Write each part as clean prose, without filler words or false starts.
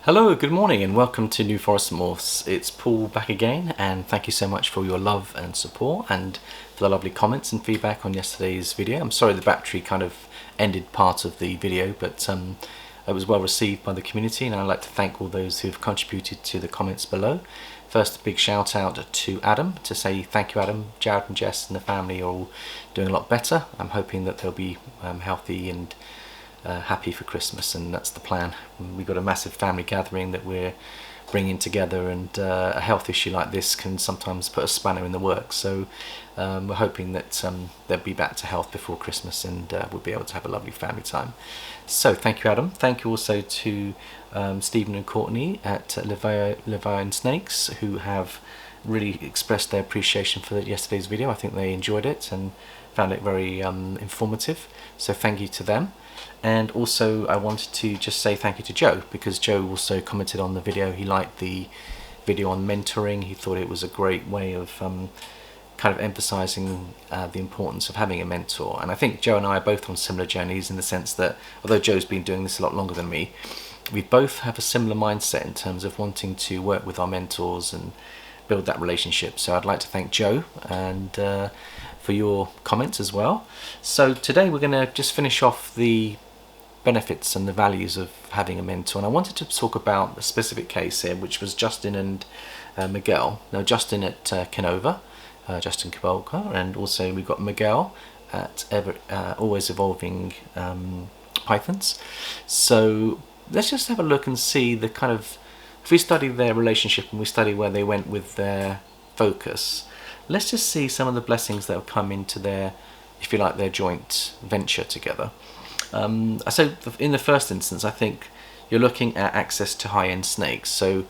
Hello, good morning and welcome to New Forest Morphs. It's Paul back again, and thank you so much for your love and support and for the lovely comments and feedback on yesterday's video. I'm sorry the battery kind of ended part of the video, but it was well received by the community, and I'd like to thank all those who've contributed to the comments below. First, a big shout out to Adam to say thank you, Adam. Jared and Jess and the family are all doing a lot better. I'm hoping that they'll be healthy and happy for Christmas, and that's the plan. We've got a massive family gathering that we're bringing together, and a health issue like this can sometimes put a spanner in the works, so we're hoping that they'll be back to health before Christmas, and we'll be able to have a lovely family time. So thank you, Adam. Thank you also to Stephen and Courtney at Levian Snakes, who have really expressed their appreciation for yesterday's video. I think they enjoyed it and found it very informative, so thank you to them. And also I wanted to just say thank you to Joe, because Joe also commented on the video. He liked the video on mentoring. He thought it was a great way of kind of emphasizing the importance of having a mentor. And I think Joe and I are both on similar journeys, in the sense that although Joe's been doing this a lot longer than me, we both have a similar mindset in terms of wanting to work with our mentors and build that relationship. So I'd like to thank Joe and for your comments as well. So today we're going to just finish off the benefits and the values of having a mentor, and I wanted to talk about a specific case here, which was Justin and Miguel. Now Justin at Canova, Justin Cabolca, and also we've got Miguel at Always Evolving Pythons. So let's just have a look and see the kind of, if we study their relationship and we study where they went with their focus, let's just see some of the blessings that have come into their, if you like, their joint venture together. So in the first instance, I think you're looking at access to high-end snakes. So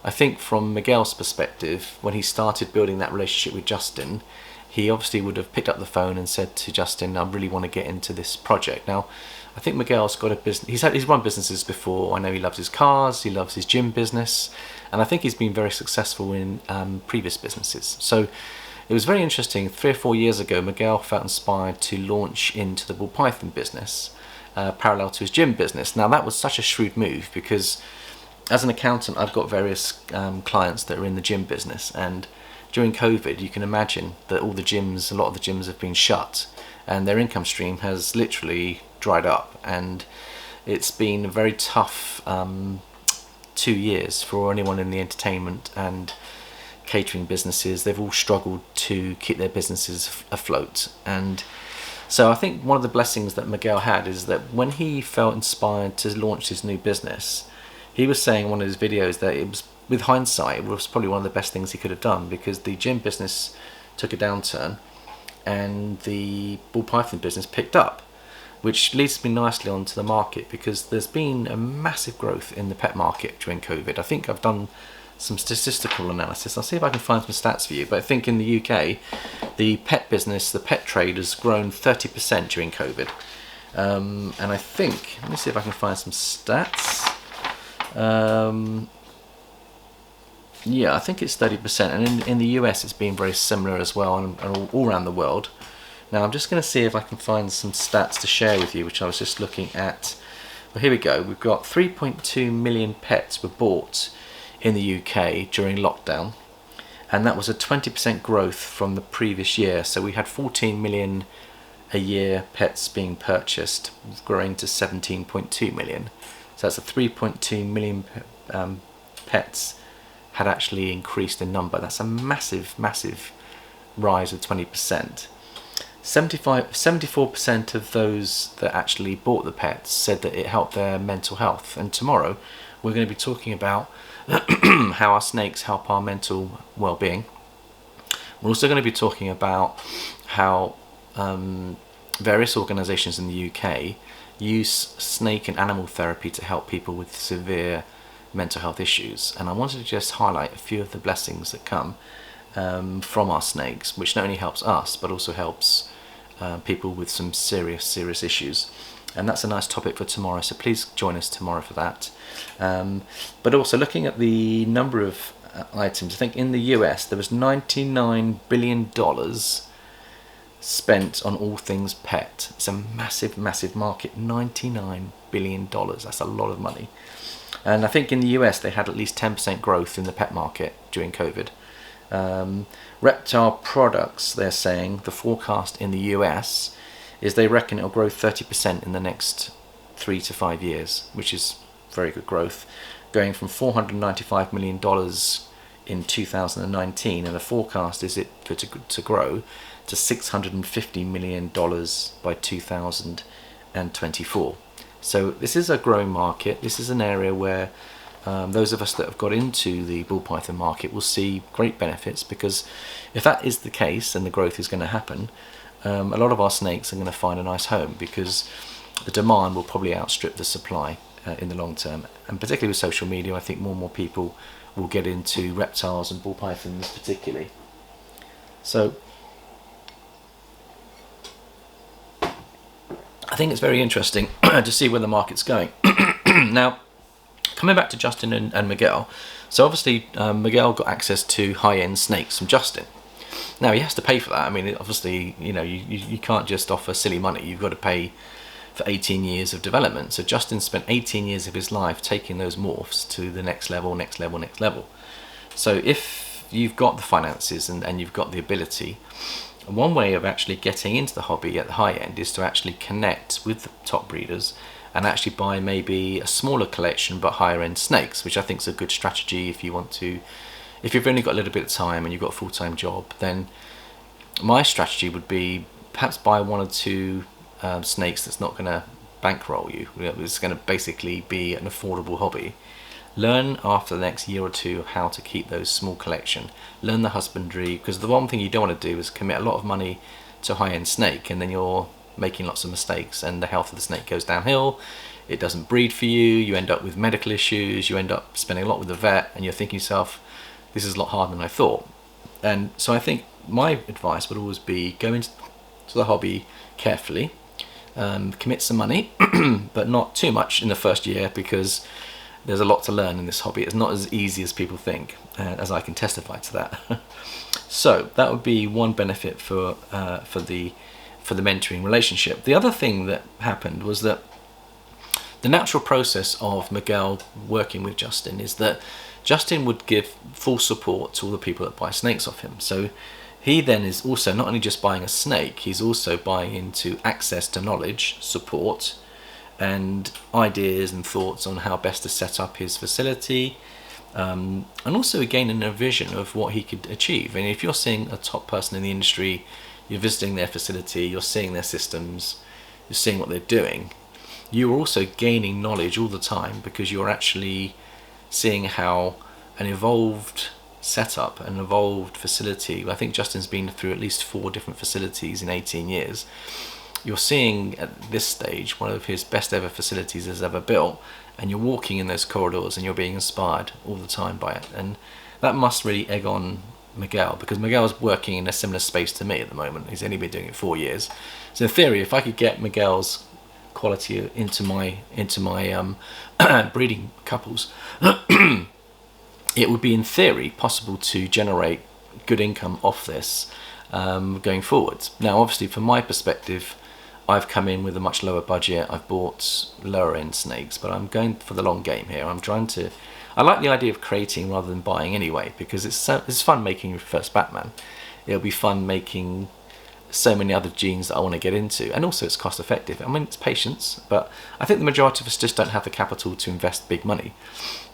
I think from Miguel's perspective, when he started building that relationship with Justin, he obviously would have picked up the phone and said to Justin, I really want to get into this project. Now, I think Miguel's got a business. He's run businesses before. I know he loves his cars, he loves his gym business, and I think he's been very successful in previous businesses. So it was very interesting. 3 or 4 years ago, Miguel felt inspired to launch into the ball python business, parallel to his gym business. Now that was such a shrewd move, because as an accountant I've got various clients that are in the gym business, and during COVID you can imagine that a lot of the gyms have been shut, and their income stream has literally dried up, and it's been a very tough 2 years for anyone in the entertainment and catering businesses. They've all struggled to keep their businesses afloat. And so I think one of the blessings that Miguel had is that when he felt inspired to launch his new business, he was saying in one of his videos that it was, with hindsight, it was probably one of the best things he could have done, because the gym business took a downturn and the ball python business picked up, which leads me nicely onto the market, because there's been a massive growth in the pet market during COVID. I think I've done some statistical analysis. I'll see if I can find some stats for you, but I think in the UK the pet business, the pet trade, has grown 30% during COVID, and I think, let me see if I can find some stats. Yeah, I think it's 30%, and in the US it's been very similar as well, and all around the world. Now I'm just going to see if I can find some stats to share with you, which I was just looking at. Well, here we go. We've got 3.2 million pets were bought in the UK during lockdown, and that was a 20% growth from the previous year. So we had 14 million a year pets being purchased, growing to 17.2 million. So that's a 3.2 million pets had actually increased in number. That's a massive rise of 20%. 74% of those that actually bought the pets said that it helped their mental health. And tomorrow we're going to be talking about how our snakes help our mental well-being. We're also going to be talking about how various organisations in the UK use snake and animal therapy to help people with severe mental health issues. And I wanted to just highlight a few of the blessings that come from our snakes, which not only helps us but also helps people with some serious issues. And that's a nice topic for tomorrow, so please join us tomorrow for that. But also looking at the number of items, I think in the US there was $99 billion spent on all things pet. It's a massive market, $99 billion, that's a lot of money. And I think in the US they had at least 10% growth in the pet market during COVID. Reptile products, they're saying, the forecast in the US is they reckon it'll grow 30% in the next 3 to 5 years, which is very good growth, going from $495 million in 2019, and the forecast is it to grow to $650 million by 2024. So this is a growing market. This is an area where those of us that have got into the ball python market will see great benefits, because if that is the case and the growth is going to happen, a lot of our snakes are going to find a nice home, because the demand will probably outstrip the supply in the long term. And particularly with social media, I think more and more people will get into reptiles and ball pythons particularly. So I think it's very interesting to see where the market's going. Now, coming back to Justin and Miguel, so obviously Miguel got access to high-end snakes from Justin. Now he has to pay for that. I mean, obviously, you know, you can't just offer silly money. You've got to pay for 18 years of development. So Justin spent 18 years of his life taking those morphs to the next level, next level, next level. So if you've got the finances and you've got the ability, one way of actually getting into the hobby at the high end is to actually connect with the top breeders and actually buy maybe a smaller collection but higher end snakes, which I think is a good strategy if you want to. If you've only got a little bit of time and you've got a full-time job, then my strategy would be perhaps buy 1 or 2 snakes that's not going to bankroll you. It's going to basically be an affordable hobby. Learn after the next year or 2 how to keep those small collection. Learn the husbandry, because the one thing you don't want to do is commit a lot of money to a high-end snake and then you're making lots of mistakes and the health of the snake goes downhill. It doesn't breed for you. You end up with medical issues. You end up spending a lot with the vet and you're thinking to yourself, this is a lot harder than I thought. And so I think my advice would always be go into the hobby carefully, commit some money, but not too much in the first year, because there's a lot to learn in this hobby. It's not as easy as people think, as I can testify to that. So that would be one benefit for the mentoring relationship. The other thing that happened was that the natural process of Miguel working with Justin is that Justin would give full support to all the people that buy snakes off him. So he then is also not only just buying a snake, he's also buying into access to knowledge, support, and ideas and thoughts on how best to set up his facility, and also gaining a vision of what he could achieve. And if you're seeing a top person in the industry, you're visiting their facility, you're seeing their systems, you're seeing what they're doing, you're also gaining knowledge all the time, because you're actually seeing how an evolved setup, an evolved facility. I think Justin's been through at least 4 different facilities in 18 years. You're seeing at this stage one of his best ever facilities he's ever built, and you're walking in those corridors and you're being inspired all the time by it. And that must really egg on Miguel, because Miguel's working in a similar space to me at the moment. He's only been doing it 4 years. So in theory, if I could get Miguel's quality into my breeding couples, it would be in theory possible to generate good income off this going forwards. Now obviously from my perspective, I've come in with a much lower budget. I've bought lower end snakes, but I'm going for the long game here. I like the idea of creating rather than buying anyway, because it's fun making your first Batman. It'll be fun making so many other genes that I want to get into, and also it's cost effective. I mean, it's patience, but I think the majority of us just don't have the capital to invest big money.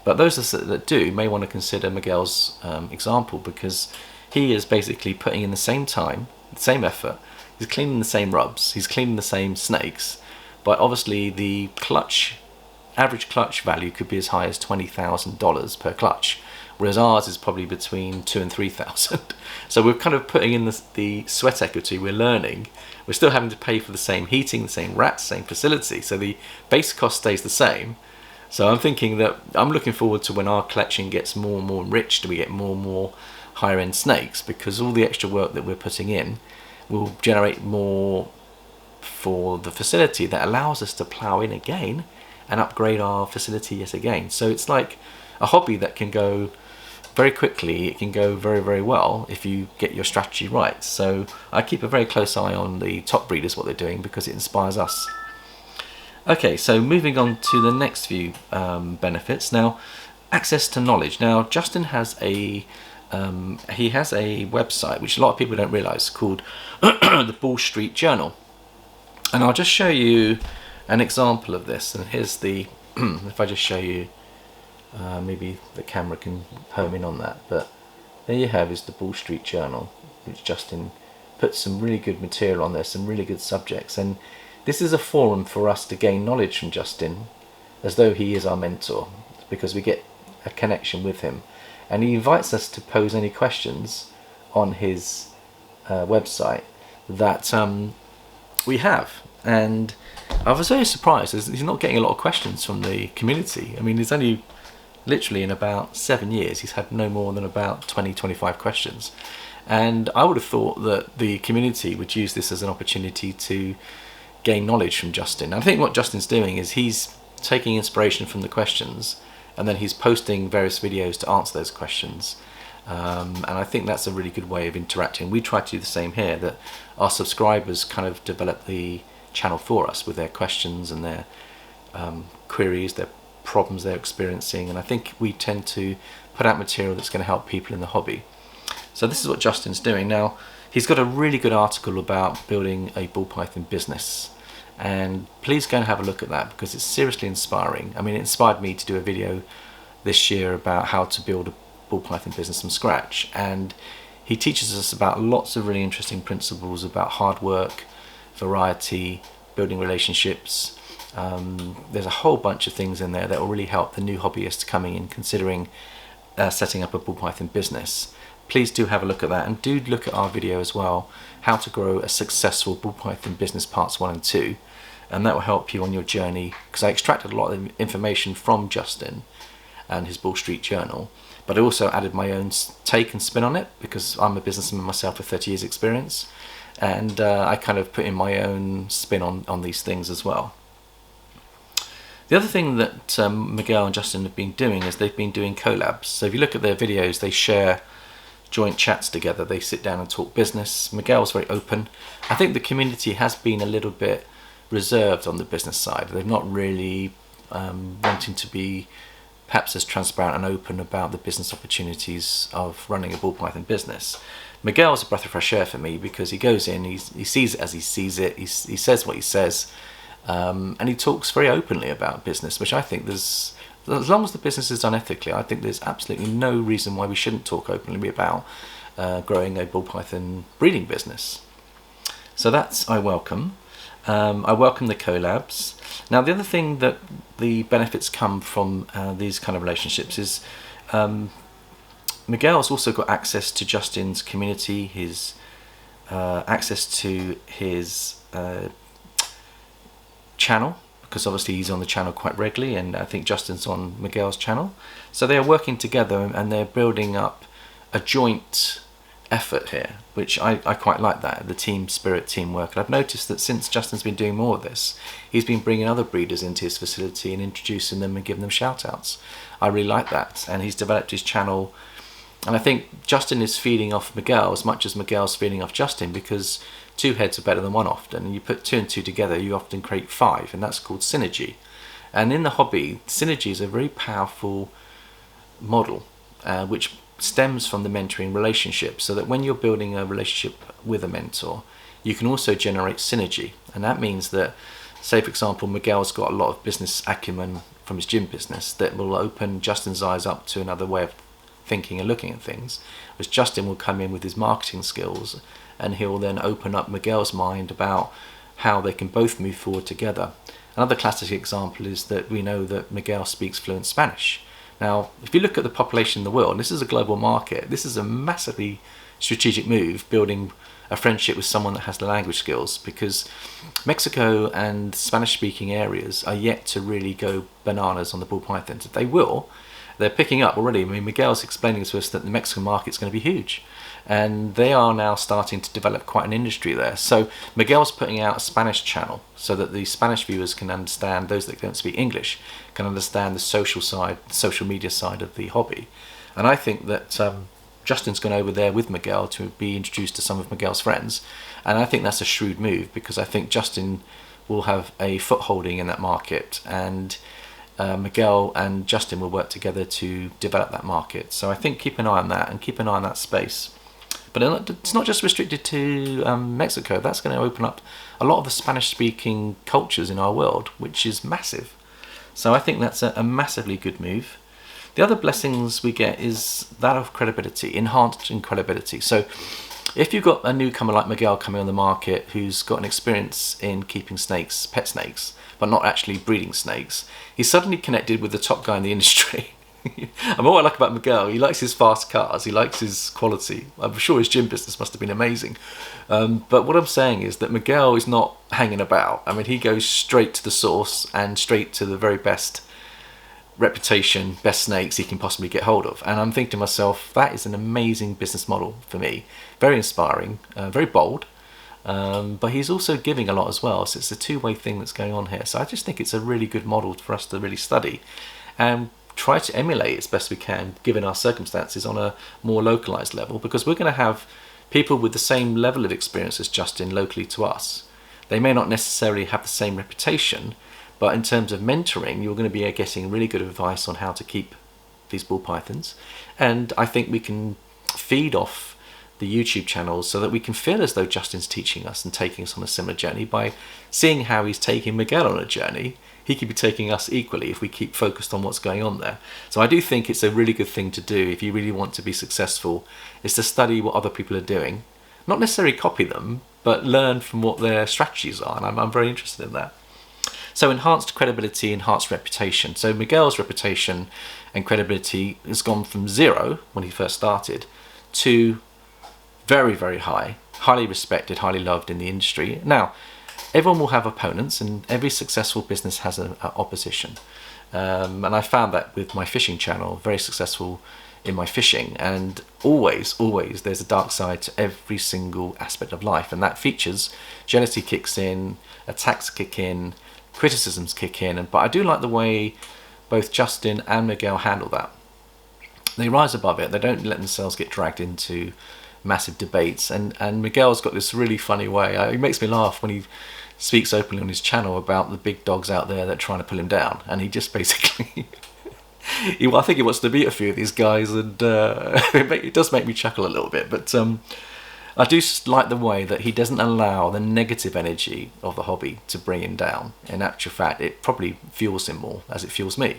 But those of us that do may want to consider Miguel's example, because he is basically putting in the same time, the same effort. He's cleaning the same rubs, he's cleaning the same snakes, but obviously the average clutch value could be as high as $20,000 per clutch, whereas ours is probably between $2,000 and $3,000. So we're kind of putting in the sweat equity, we're learning. We're still having to pay for the same heating, the same rats, same facility, so the base cost stays the same. So I'm thinking that I'm looking forward to when our collection gets more and more enriched, we get more and more higher end snakes, because all the extra work that we're putting in will generate more for the facility that allows us to plow in again and upgrade our facility yet again. So it's like a hobby that can go very quickly, it can go very, very well if you get your strategy right. So I keep a very close eye on the top breeders, what they're doing, because it inspires us. Okay, so moving on to the next few benefits. Now, access to knowledge. Now, Justin has a website which a lot of people don't realise, called the Wall Street Journal, and I'll just show you an example of this. And here's the if I just show you, maybe the camera can home in on that, but there you have is the Wall Street Journal, which Justin put some really good material on there, some really good subjects. And this is a forum for us to gain knowledge from Justin, as though he is our mentor, because we get a connection with him. And he invites us to pose any questions on his website that we have. And I was very surprised, he's not getting a lot of questions from the community. I mean, he's only literally, in about 7 years, he's had no more than about 20-25 questions. And I would have thought that the community would use this as an opportunity to gain knowledge from Justin. I think what Justin's doing is he's taking inspiration from the questions, and then he's posting various videos to answer those questions. And I think that's a really good way of interacting. We try to do the same here, that our subscribers kind of develop the channel for us with their questions and their queries, their problems they're experiencing. And I think we tend to put out material that's going to help people in the hobby. So this is what Justin's doing. Now, he's got a really good article about building a ball python business, and please go and have a look at that, because it's seriously inspiring. I mean, it inspired me to do a video this year about how to build a ball python business from scratch, and he teaches us about lots of really interesting principles about hard work, variety, building relationships. There's a whole bunch of things in there that will really help the new hobbyists coming in, considering setting up a ball python business. Please do have a look at that, and do look at our video as well, how to grow a successful ball python business, parts 1 and 2, and that will help you on your journey, because I extracted a lot of information from Justin and his Wall Street Journal, but I also added my own take and spin on it, because I'm a businessman myself with 30 years experience, and I kind of put in my own spin on these things as well. The other thing that Miguel and Justin have been doing is they've been doing collabs. So if you look at their videos, they share joint chats together. They sit down and talk business. Miguel's very open. I think the community has been a little bit reserved on the business side. They're not really wanting to be perhaps as transparent and open about the business opportunities of running a ball python business. Miguel's a breath of fresh air for me, because he goes in, he sees it as he sees it, he says what he says, and he talks very openly about business, which I think there's, as long as the business is done ethically, I think there's absolutely no reason why we shouldn't talk openly about growing a ball python breeding business. So that's I welcome the collabs. Now, the other thing that the benefits come from these kind of relationships is Miguel's also got access to Justin's community, his access to his channel, because obviously he's on the channel quite regularly, and I think Justin's on Miguel's channel. So they are working together, and they're building up a joint effort here, which I quite like that, the team spirit, teamwork. And I've noticed that since Justin's been doing more of this, he's been bringing other breeders into his facility and introducing them and giving them shout outs. I really like that, and he's developed his channel, and I think Justin is feeding off Miguel as much as Miguel's feeding off Justin, because two heads are better than one often, and you put 2 and 2 together, you often create 5, and that's called synergy. And in the hobby, synergy is a very powerful model, which stems from the mentoring relationship, so that when you're building a relationship with a mentor, you can also generate synergy. And that means that, say for example, Miguel's got a lot of business acumen from his gym business that will open Justin's eyes up to another way of thinking and looking at things, whereas Justin will come in with his marketing skills, and he'll then open up Miguel's mind about how they can both move forward together. Another classic example is that we know that Miguel speaks fluent Spanish. Now, if you look at the population in the world, this is a global market. This is a massively strategic move, building a friendship with someone that has the language skills, because Mexico and Spanish-speaking areas are yet to really go bananas on the ball pythons. They will. They're picking up already. I mean, Miguel's explaining to us that the Mexican market's going to be huge, and they are now starting to develop quite an industry there. So Miguel's putting out a Spanish channel so that the Spanish viewers can understand, those that don't speak English can understand the social side, the social media side of the hobby. And I think that Justin's gone over there with Miguel to be introduced to some of Miguel's friends, and I think that's a shrewd move, because I think Justin will have a footholding in that market, and Miguel and Justin will work together to develop that market. So I think keep an eye on that, and keep an eye on that space. But it's not just restricted to Mexico. That's going to open up a lot of the Spanish-speaking cultures in our world, which is massive. So I think that's a massively good move. The other blessings we get is that of credibility, enhanced in credibility. So if you've got a newcomer like Miguel coming on the market who's got an experience in keeping snakes, pet snakes, but not actually breeding snakes, he's suddenly connected with the top guy in the industry. And what I like about Miguel, he likes his fast cars, he likes his quality. I'm sure his gym business must have been amazing. But what I'm saying is that Miguel is not hanging about. I mean, he goes straight to the source and straight to the very best reputation, best snakes he can possibly get hold of. And I'm thinking to myself, that is an amazing business model for me. Very inspiring, very bold. But he's also giving a lot as well. So it's a two-way thing that's going on here. So I just think it's a really good model for us to really study and try to emulate as best we can, given our circumstances, on a more localized level, because we're going to have people with the same level of experience as Justin locally to us. They may not necessarily have the same reputation, but in terms of mentoring, you're going to be getting really good advice on how to keep these ball pythons. And I think we can feed off the YouTube channels so that we can feel as though Justin's teaching us and taking us on a similar journey. By seeing how he's taking Miguel on a journey, he could be taking us equally if we keep focused on what's going on there. So I do think it's a really good thing to do if you really want to be successful, is to study what other people are doing. Not necessarily copy them, but learn from what their strategies are, and I'm very interested in that. So enhanced credibility, enhanced reputation. So Miguel's reputation and credibility has gone from 0 when he first started to very, very high, highly respected, highly loved in the industry. Now, everyone will have opponents, and every successful business has an opposition. And I found that with my fishing channel, very successful in my fishing. And always, there's a dark side to every single aspect of life. And that features, jealousy kicks in, attacks kick in, criticisms kick in. But I do like the way both Justin and Miguel handle that. They rise above it. They don't let themselves get dragged into massive debates, and Miguel's got this really funny way. It makes me laugh when he speaks openly on his channel about the big dogs out there that are trying to pull him down, and he just basically I think he wants to beat a few of these guys, and it does make me chuckle a little bit. But I do like the way that he doesn't allow the negative energy of the hobby to bring him down. In actual fact, it probably fuels him more, as it fuels me.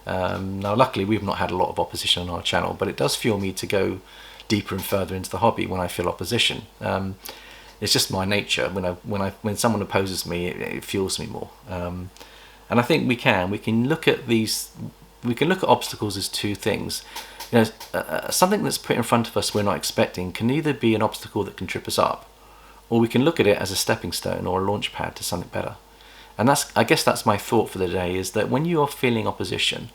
Now luckily we've not had a lot of opposition on our channel, but it does fuel me to go deeper and further into the hobby when I feel opposition. It's just my nature. When someone opposes me, it fuels me more. And I think we can look at obstacles as two things. You know, something that's put in front of us we're not expecting can either be an obstacle that can trip us up, or we can look at it as a stepping stone or a launch pad to something better. And I guess that's my thought for the day, is that when you are feeling opposition,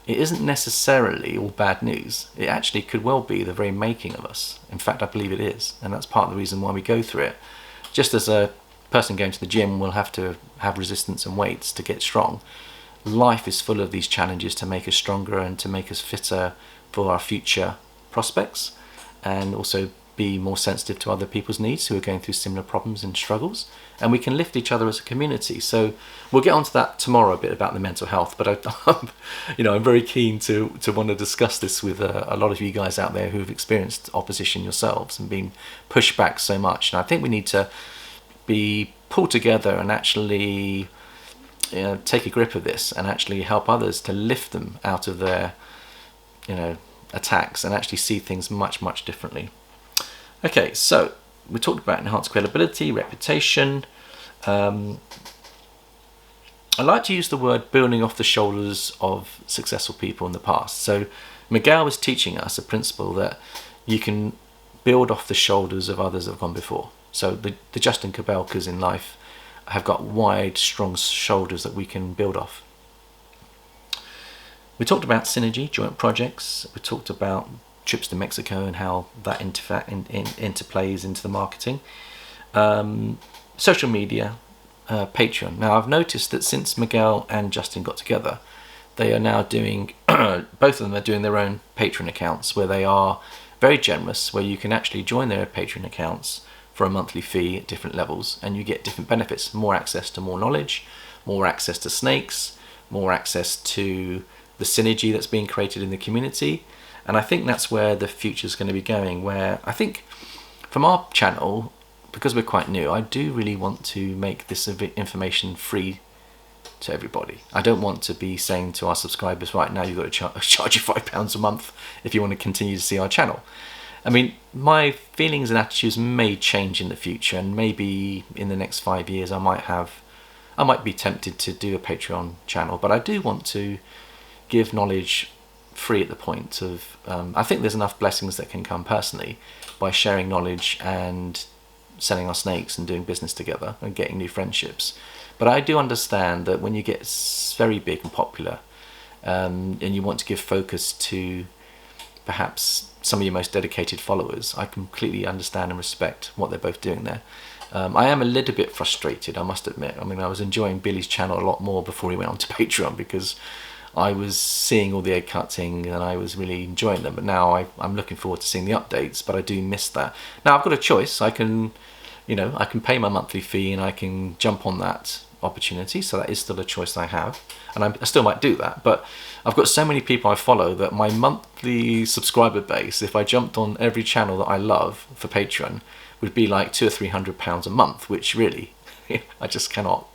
it isn't necessarily all bad news. It actually could well be the very making of us. In fact, I believe it is, and that's part of the reason why we go through it. Just as a person going to the gym will have to have resistance and weights to get strong, life is full of these challenges to make us stronger and to make us fitter for our future prospects, and also be more sensitive to other people's needs who are going through similar problems and struggles, and we can lift each other as a community. So we'll get onto that tomorrow, a bit about the mental health, but I'm very keen to want to discuss this with a lot of you guys out there who've experienced opposition yourselves and been pushed back so much. And I think we need to be pulled together and actually take a grip of this and actually help others to lift them out of their attacks and actually see things much, much differently. Okay, so we talked about enhanced credibility, reputation. I like to use the word building off the shoulders of successful people in the past. So Miguel was teaching us a principle that you can build off the shoulders of others that have gone before. So the Justin Cabelkas in life have got wide, strong shoulders that we can build off. We talked about synergy, joint projects. We talked about trips to Mexico and how that interplays into the marketing. Social media, Patreon. Now I've noticed that since Miguel and Justin got together, they are now doing, both of them are doing their own Patreon accounts where they are very generous, where you can actually join their Patreon accounts for a monthly fee at different levels, and you get different benefits: more access to more knowledge, more access to snakes, more access to the synergy that's being created in the community. And I think that's where the future is going to be going, where I think from our channel, because we're quite new, I do really want to make this information free to everybody. I don't want to be saying to our subscribers, right now you've got to charge you £5 a month if you want to continue to see our channel. I mean, my feelings and attitudes may change in the future, and maybe in the next 5 years I might be tempted to do a Patreon channel, but I do want to give knowledge free at the point of, I think there's enough blessings that can come personally by sharing knowledge and selling our snakes and doing business together and getting new friendships. But I do understand that when you get very big and popular, and you want to give focus to perhaps some of your most dedicated followers, I completely understand and respect what they're both doing there. I am a little bit frustrated, I must admit. I mean, I was enjoying Billy's channel a lot more before he went on to Patreon, because I was seeing all the egg cutting and I was really enjoying them. But now I'm looking forward to seeing the updates, but I do miss that. Now I've got a choice. I can pay my monthly fee and I can jump on that opportunity, so that is still a choice I have, and I still might do that. But I've got so many people I follow that my monthly subscriber base, if I jumped on every channel that I love for Patreon, would be like £200 or £300 a month, which really I just cannot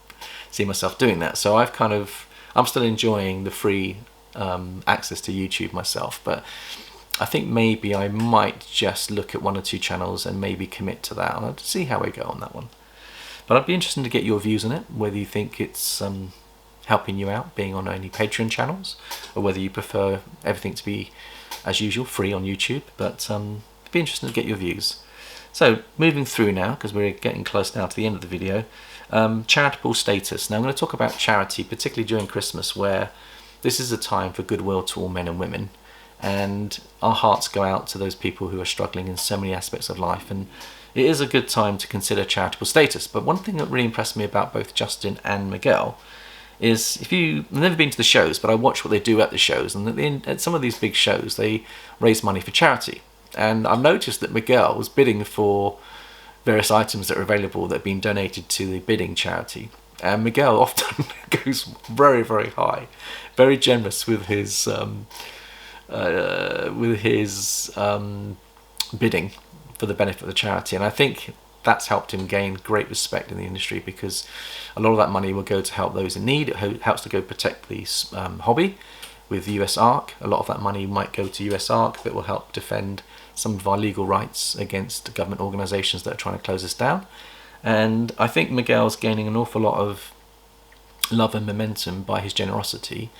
see myself doing that. So I'm still enjoying the free access to YouTube myself, but I think maybe I might just look at 1 or 2 channels and maybe commit to that, and I'll see how I go on that one. But I'd be interested to get your views on it, whether you think it's helping you out being on only Patreon channels, or whether you prefer everything to be, as usual, free on YouTube. But it'd be interesting to get your views. So moving through now, because we're getting close now to the end of the video, charitable status. Now I'm going to talk about charity, particularly during Christmas, where this is a time for goodwill to all men and women, and our hearts go out to those people who are struggling in so many aspects of life, and it is a good time to consider charitable status. But one thing that really impressed me about both Justin and Miguel is, I've never been to the shows, but I watch what they do at the shows, and at some of these big shows they raise money for charity. And I've noticed that Miguel was bidding for various items that are available that have been donated to the bidding charity, and Miguel often goes very, very high, very generous with his bidding for the benefit of the charity. And I think that's helped him gain great respect in the industry, because a lot of that money will go to help those in need. It helps to go protect the hobby with US ARC. A lot of that money might go to US ARC that will help defend some of our legal rights against government organisations that are trying to close us down. And I think Miguel's gaining an awful lot of love and momentum by his generosity,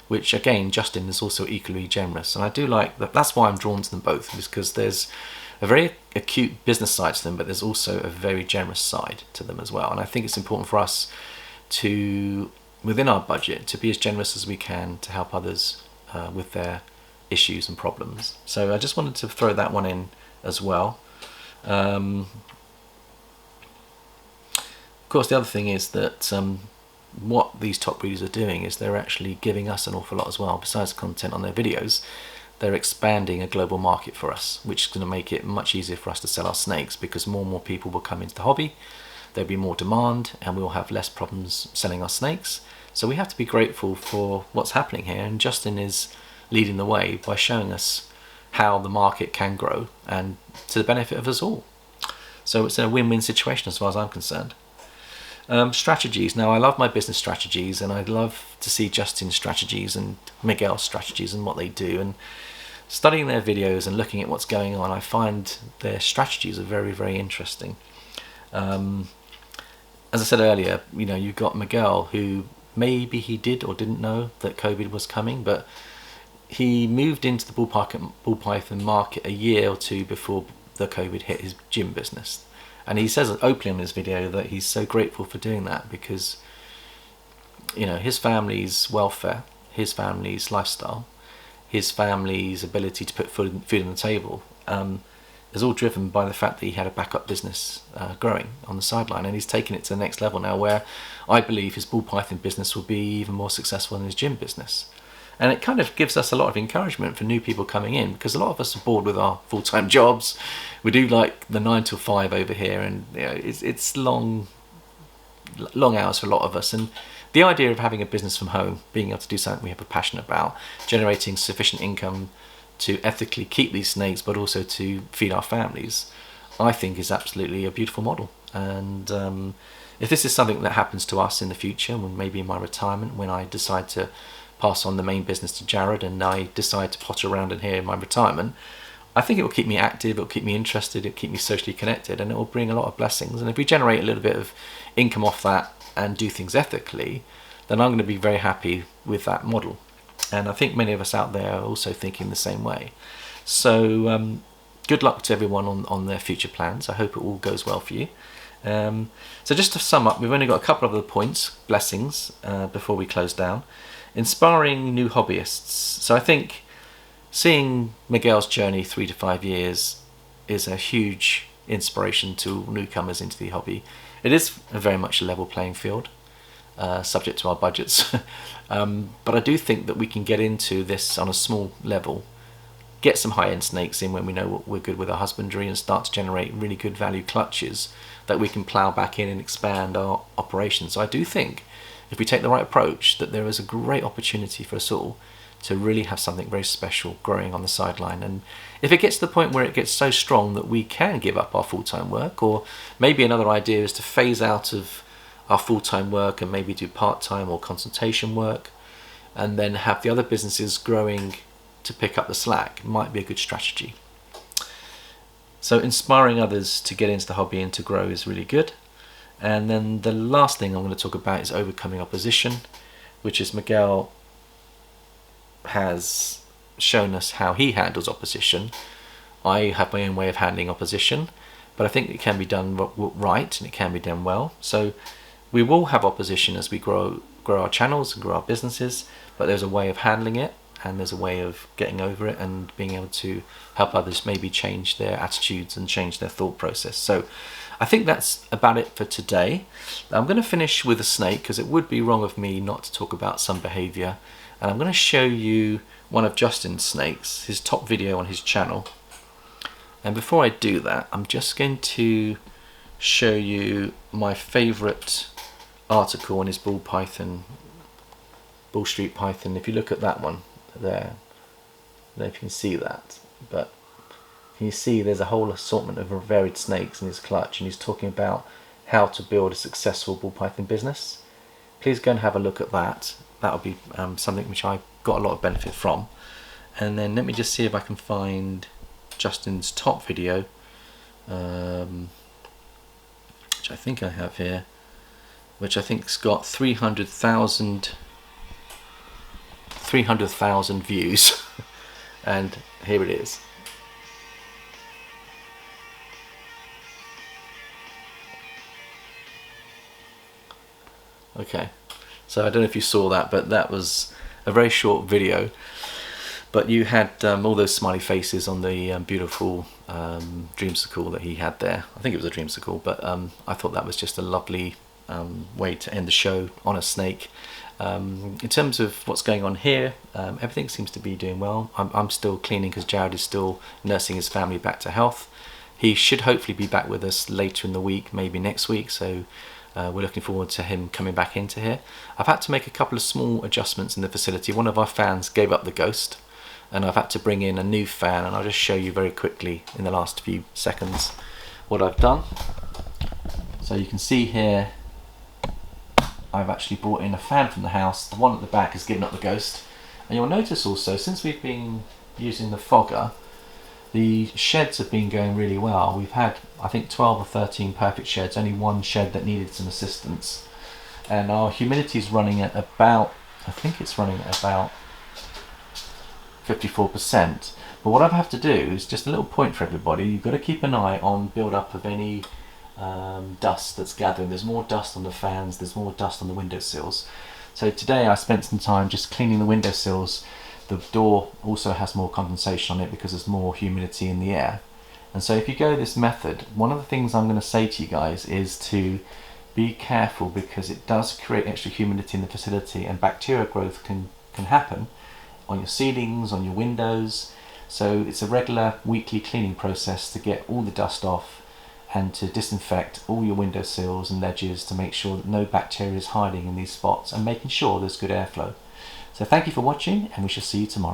which again, Justin is also equally generous. And I do like that. That's why I'm drawn to them both, because there's a very acute business side to them, but there's also a very generous side to them as well. And I think it's important for us to, within our budget, to be as generous as we can to help others with their issues and problems. So I just wanted to throw that one in as well. Of course, the other thing is that what these top breeders are doing is they're actually giving us an awful lot as well. Besides content on their videos, they're expanding a global market for us, which is going to make it much easier for us to sell our snakes, because more and more people will come into the hobby, there'll be more demand, and we'll have less problems selling our snakes. So we have to be grateful for what's happening here, and Justin is leading the way by showing us how the market can grow and to the benefit of us all. So it's a win-win situation as far as I'm concerned. Strategies. Now I love my business strategies, and I love to see Justin's strategies and Miguel's strategies and what they do, and studying their videos and looking at what's going on, I find their strategies are very, very interesting. As I said earlier, you've got Miguel, who maybe he did or didn't know that COVID was coming, but he moved into the ball python market a year or two before the COVID hit his gym business. And he says openly in his video that he's so grateful for doing that, because his family's welfare, his family's lifestyle, his family's ability to put food on the table is all driven by the fact that he had a backup business growing on the sideline, and he's taken it to the next level now, where I believe his ball python business will be even more successful than his gym business. And it kind of gives us a lot of encouragement for new people coming in, because a lot of us are bored with our full-time jobs. We do like the 9 till 5 over here, and it's long hours for a lot of us. And the idea of having a business from home, being able to do something we have a passion about, generating sufficient income to ethically keep these snakes, but also to feed our families, I think is absolutely a beautiful model. And if this is something that happens to us in the future, when maybe in my retirement, when I decide to pass on the main business to Jared and I decide to potter around in here in my retirement, I think it will keep me active, it will keep me interested, it will keep me socially connected, and it will bring a lot of blessings. And if we generate a little bit of income off that and do things ethically, then I'm going to be very happy with that model. And I think many of us out there are also thinking the same way. So good luck to everyone on their future plans. I hope it all goes well for you. So just to sum up, we've only got a couple of other points, blessings, before we close down. Inspiring new hobbyists. So I think seeing Miguel's journey 3 to 5 years is a huge inspiration to newcomers into the hobby. It is very much a level playing field, subject to our budgets. But I do think that we can get into this on a small level, get some high-end snakes in when we know what we're good with our husbandry, and start to generate really good value clutches that we can plough back in and expand our operations. So I do think if we take the right approach, that there is a great opportunity for us all to really have something very special growing on the sideline. And if it gets to the point where it gets so strong that we can give up our full-time work, or maybe another idea is to phase out of our full-time work and maybe do part-time or consultation work, and then have the other businesses growing to pick up the slack, might be a good strategy. So inspiring others to get into the hobby and to grow is really good. And then the last thing I'm going to talk about is overcoming opposition, which is Miguel has shown us how he handles opposition. I have my own way of handling opposition, but I think it can be done right and it can be done well. So we will have opposition as we grow our channels and grow our businesses, but there's a way of handling it, and there's a way of getting over it and being able to help others maybe change their attitudes and change their thought process. So I think that's about it for today. I'm going to finish with a snake, because it would be wrong of me not to talk about some behavior. And I'm going to show you one of Justin's snakes, his top video on his channel. And before I do that, I'm just going to show you my favorite article on his bull street python. If you look at that one there, I don't know if you can see that, but can you see there's a whole assortment of varied snakes in his clutch, and he's talking about how to build a successful bull python business. Please go and have a look at that. That'll be something which I got a lot of benefit from. And then let me just see if I can find Justin's top video, which I think I have here, which I think's got 300,000 views. And here it is. Okay, so I don't know if you saw that, but that was a very short video, but you had all those smiley faces on the beautiful dreamsicle that he had there. I think it was a dreamsicle, but I thought that was just a lovely way to end the show on a snake. In terms of what's going on here, everything seems to be doing well. I'm still cleaning because Jared is still nursing his family back to health. He should hopefully be back with us later in the week, maybe next week, so we're looking forward to him coming back into here. I've had to make a couple of small adjustments in the facility. One of our fans gave up the ghost, and I've had to bring in a new fan, and I'll just show you very quickly in the last few seconds what I've done. So you can see here I've actually brought in a fan from the house. The one at the back has given up the ghost, and you'll notice also, since we've been using the fogger, the sheds have been going really well. We've had, I think, 12 or 13 perfect sheds, only one shed that needed some assistance. And our humidity is running at about, I think it's running at about 54%. But what I have to do is just a little point for everybody. You've got to keep an eye on build up of any dust that's gathering. There's more dust on the fans, there's more dust on the windowsills. So today I spent some time just cleaning the windowsills. The door also has more condensation on it because there's more humidity in the air. And so if you go this method, one of the things I'm going to say to you guys is to be careful, because it does create extra humidity in the facility and bacterial growth can happen on your ceilings, on your windows. So it's a regular weekly cleaning process to get all the dust off and to disinfect all your window sills and ledges to make sure that no bacteria is hiding in these spots and making sure there's good airflow. So thank you for watching, and we shall see you tomorrow.